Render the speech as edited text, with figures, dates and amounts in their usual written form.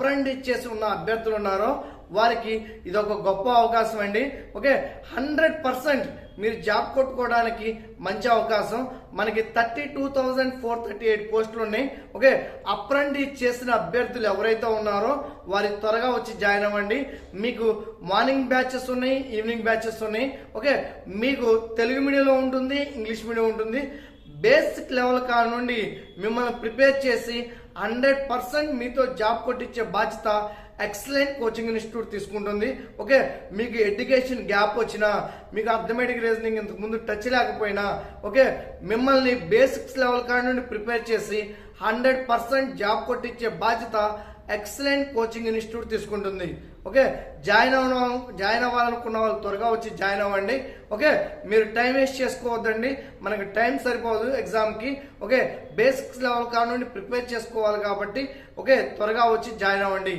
Apprentice చేసి ఉన్న అభ్యర్థులు ఉన్నారో వారికి ఇది ఒక గొప్ప అవకాశం అండి. ఓకే, 100% మీరు జాబ్ కొట్టుకోవడానికి మంచి అవకాశం. మనకి 32,438 పోస్టులు ఉన్నాయి. ఓకే, అప్రెంటిస్ చేసిన అభ్యర్థులు ఎవరైతే ఉన్నారో వారి త్వరగా వచ్చి జాయిన్ అవ్వండి. మీకు మార్నింగ్ బ్యాచెస్ ఉన్నాయి, ఈవినింగ్ బ్యాచెస్ ఉన్నాయి. ఓకే, మీకు తెలుగు మీడియంలో ఉంటుంది, ఇంగ్లీష్ మీడియం ఉంటుంది. బేసిక్ లెవెల్ కాడ నుండి మిమ్మల్ని ప్రిపేర్ చేసి 100% మీతో జాబ్ కొట్టించే బాధ్యత ఎక్సలెంట్ కోచింగ్ ఇన్స్టిట్యూట్ తీసుకుంటుంది. ఓకే, మీకు ఎడ్యుకేషన్ గ్యాప్ వచ్చినా, మీకు అర్థమెటిక్ రీజనింగ్ ఇంతకు ముందు టచ్ లేకపోయినా, ఓకే, మిమ్మల్ని బేసిక్స్ లెవెల్ కాడ నుండి ప్రిపేర్ చేసి 100% జాబ్ కొట్టించే బాధ్యత ఎక్సలెంట్ కోచింగ్ ఇన్స్టిట్యూట్ తీసుకుంటుంది. ఓకే, జాయిన్ అవ్వాలనుకున్న వాళ్ళు త్వరగా వచ్చి జాయిన్ అవ్వండి. ఓకే, మీరు టైం వేస్ట్ చేసుకోవద్దండి, మనకి టైం సరిపోదు ఎగ్జామ్కి. ఓకే, బేసిక్స్ లెవెల్ కాడ నుండి ప్రిపేర్ చేసుకోవాలి కాబట్టి ఓకే త్వరగా వచ్చి జాయిన్ అవ్వండి.